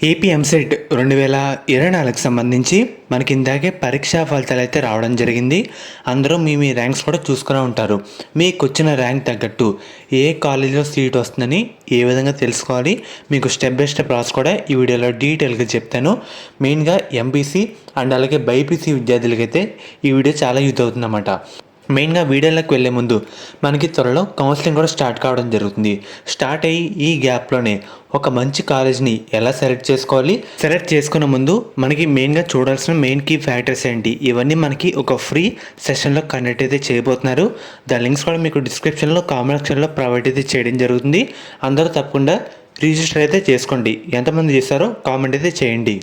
AP EAMCET 2024కి సంబంధించి మనకి ఇందాకే పరీక్షా ఫలితాలు అయితే రావడం జరిగింది. అందరూ మీ ర్యాంక్స్ కూడా చూసుకునే ఉంటారు. మీకు వచ్చిన ర్యాంక్ తగ్గట్టు ఏ కాలేజీలో సీట్ వస్తుందని ఏ విధంగా తెలుసుకోవాలి, మీకు స్టెప్ బై స్టెప్ ప్రాసెస్ కూడా ఈ వీడియోలో డీటెయిల్గా చెప్తాను. మెయిన్గా ఎంపీసీ అండ్ అలాగే బైపీసీ విద్యార్థులకైతే ఈ వీడియో చాలా యూజ్ అవుతుందన్నమాట. మెయిన్గా వీడియోలోకి వెళ్ళే ముందు మనకి త్వరలో కౌన్సిలింగ్ కూడా స్టార్ట్ కావడం జరుగుతుంది. స్టార్ట్ అయ్యి ఈ గ్యాప్లోనే ఒక మంచి కాలేజ్ని ఎలా సెలెక్ట్ చేసుకోవాలి, సెలెక్ట్ చేసుకునే ముందు మనకి మెయిన్గా చూడాల్సిన మెయిన్ కీ ఫ్యాక్టర్స్ ఏంటి, ఇవన్నీ మనకి ఒక ఫ్రీ సెషన్లో కండక్ట్ అయితే చేయబోతున్నారు. దాని లింక్స్ కూడా మీకు డిస్క్రిప్షన్లో కామెంట్ సెక్షన్లో ప్రొవైడ్ అయితే చేయడం జరుగుతుంది. అందరూ తప్పకుండా రిజిస్టర్ అయితే చేసుకోండి. ఎంతమంది చేస్తారో కామెంట్ అయితే చేయండి.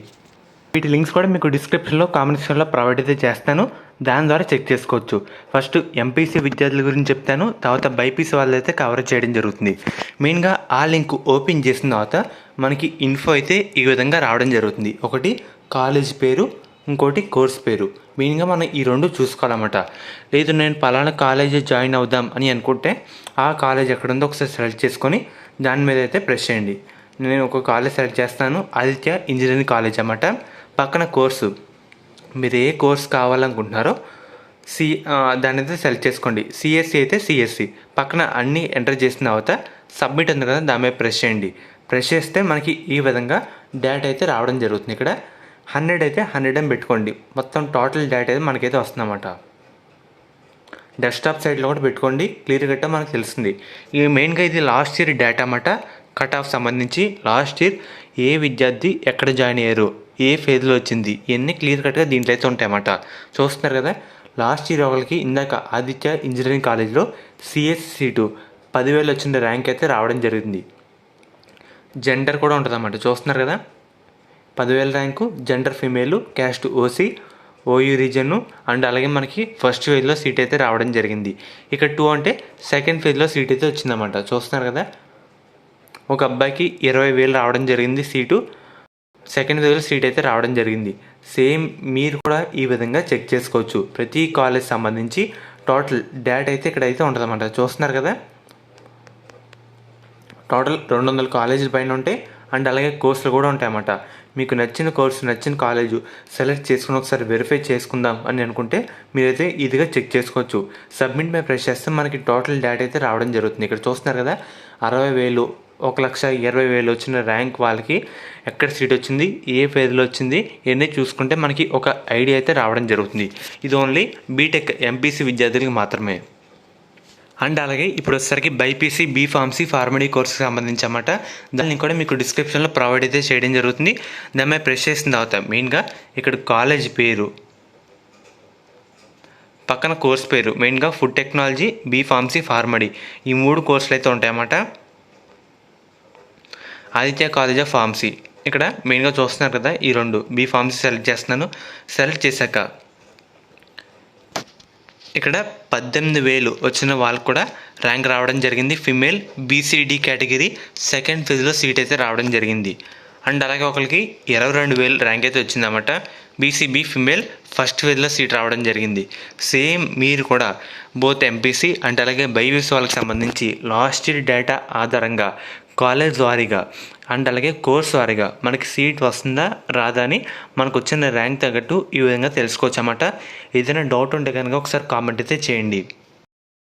వీటి లింక్స్ కూడా మీకు డిస్క్రిప్షన్లో కామెంట్ సెక్షన్లో ప్రొవైడ్ అయితే చేస్తాను. దాని ద్వారా చెక్ చేసుకోవచ్చు. ఫస్ట్ ఎంపీసీ విద్యార్థుల గురించి చెప్తాను, తర్వాత బైపీసీ వాళ్ళు అయితే కవర్ చేయడం జరుగుతుంది. మెయిన్గా ఆ లింక్ ఓపెన్ చేసిన తర్వాత మనకి ఇన్ఫో అయితే ఈ విధంగా రావడం జరుగుతుంది. ఒకటి కాలేజ్ పేరు, ఇంకోటి కోర్స్ పేరు. మెయిన్గా మనం ఈ రెండు చూసుకోవాలన్నమాట. లేదు నేను పలానా కాలేజీ జాయిన్ అవుదాం అని అనుకుంటే ఆ కాలేజ్ ఎక్కడుందో ఒకసారి సెలెక్ట్ చేసుకొని దాని మీద అయితే ప్రెస్ చేయండి. నేను ఒక కాలేజ్ సెలెక్ట్ చేస్తాను, ఆదిత్య ఇంజనీరింగ్ కాలేజ్ అన్నమాట. పక్కన కోర్సు, మీరు ఏ కోర్స్ కావాలనుకుంటున్నారో దాన్ని అయితే సెలెక్ట్ చేసుకోండి. సిఎస్సి అయితే సిఎస్సి. పక్కన అన్నీ ఎంటర్ చేసిన తర్వాత సబ్మిట్ ఉంది కదా, దాని మీద ప్రెస్ చేయండి. ప్రెస్ చేస్తే మనకి ఈ విధంగా డేటా అయితే రావడం జరుగుతుంది. ఇక్కడ 100 అయితే 100 అని పెట్టుకోండి. మొత్తం టోటల్ డేటా అయితే మనకైతే వస్తుందన్నమాట. డెస్క్టాప్ సైడ్లో కూడా పెట్టుకోండి, క్లియర్ కట్గా మనకు తెలుస్తుంది. ఈ మెయిన్గా ఇది లాస్ట్ ఇయర్ డేటా అన్నమాట. కట్ ఆఫ్ సంబంధించి లాస్ట్ ఇయర్ ఏ విద్యార్థి ఎక్కడ జాయిన్ అయ్యారు, ఏ ఫేజ్లో వచ్చింది, ఇవన్నీ క్లియర్ కట్గా దీంట్లో అయితే ఉంటాయన్నమాట. చూస్తున్నారు కదా, లాస్ట్ ఇయర్ ఒకరికి ఇందాక ఆదిత్య ఇంజనీరింగ్ కాలేజ్లో సిఎస్సి సీటు 10,000 వచ్చిన ర్యాంక్ అయితే రావడం జరిగింది. జెండర్ కూడా ఉంటుంది అన్నమాట. చూస్తున్నారు కదా, 10,000 rank, gender female, caste OC, OU reason, and అలాగే మనకి ఫస్ట్ ఫేజ్లో సీట్ అయితే రావడం జరిగింది. ఇక్కడ 2 అంటే సెకండ్ ఫేజ్లో సీట్ అయితే వచ్చిందన్నమాట. చూస్తున్నారు కదా, ఒక అబ్బాయికి 20,000 రావడం జరిగింది సీటు, సెకండ్ ఫేజ్లో సీట్ అయితే రావడం జరిగింది. సేమ్ మీరు కూడా ఈ విధంగా చెక్ చేసుకోవచ్చు. ప్రతి కాలేజ్ సంబంధించి టోటల్ డేటా అయితే ఇక్కడైతే ఉంటుందన్నమాట. చూస్తున్నారు కదా, టోటల్ 200 కాలేజీల పైన ఉంటాయి. అండ్ అలాగే కోర్సులు కూడా ఉంటాయన్నమాట. మీకు నచ్చిన కోర్సు, నచ్చిన కాలేజు సెలెక్ట్ చేసుకుని ఒకసారి వెరిఫై చేసుకుందాం అని అనుకుంటే మీరైతే ఈజీగా చెక్ చేసుకోవచ్చు. సబ్మిట్ మీద ప్రెస్ చేస్తే మనకి టోటల్ డేటా అయితే రావడం జరుగుతుంది. ఇక్కడ చూస్తున్నారు కదా, 60,000, 1,20,000 వచ్చిన ర్యాంక్ వాళ్ళకి ఎక్కడ సీట్ వచ్చింది, ఏ ఫేజ్లో వచ్చింది, ఇవన్నీ చూసుకుంటే మనకి ఒక ఐడియా అయితే రావడం జరుగుతుంది. ఇది ఓన్లీ బీటెక్ ఎంపీసీ విద్యార్థులకి మాత్రమే. అండ్ అలాగే ఇప్పుడు వచ్చేసరికి బైపీసీ, బీఫార్మసీ, ఫార్మడీ కోర్సుకి సంబంధించి అన్నమాట. దాన్ని కూడా మీకు డిస్క్రిప్షన్లో ప్రొవైడ్ అయితే చేయడం జరుగుతుంది. దాని మీద ప్రెస్ చేసిన తర్వాత మెయిన్గా ఇక్కడ కాలేజ్ పేరు, పక్కన కోర్స్ పేరు, మెయిన్గా ఫుడ్ టెక్నాలజీ, బీఫార్మసీ, ఫార్మడీ, ఈ 3 కోర్సులు అయితే ఉంటాయన్నమాట. ఆదిత్య కాలేజ్ ఆఫ్ ఫార్మసీ ఇక్కడ మెయిన్గా చూస్తున్నారు కదా, ఈ 2 బీఫార్మసీ సెలెక్ట్ చేస్తున్నాను. సెలెక్ట్ చేశాక ఇక్కడ 18,000 వచ్చిన వాళ్ళకు కూడా ర్యాంక్ రావడం జరిగింది. ఫిమేల్ బీసీడీ కేటగిరీ సెకండ్ ఫేజ్లో సీట్ అయితే రావడం జరిగింది. అండ్ అలాగే ఒకరికి 22,000 ర్యాంక్ అయితే వచ్చిందన్నమాట. బీసీబీ ఫిమేల్ ఫస్ట్ ఫేజ్లో సీట్ రావడం జరిగింది. సేమ్ మీరు కూడా బోత్ ఎంపీసీ అండ్ అలాగే బైపీసీ వాళ్ళకి సంబంధించి లాస్ట్ ఇయర్ డేటా ఆధారంగా కాలేజ్ వారీగా అండ్ అలాగే కోర్స్ వారీగా మనకి సీట్ వస్తుందా రాదా అని మనకు వచ్చిన ర్యాంక్ తగ్గట్టు ఈ విధంగా తెలుసుకోవచ్చు అన్నమాట. ఏదైనా డౌట్ ఉంటే కనుక ఒకసారి కామెంట్ అయితే చేయండి.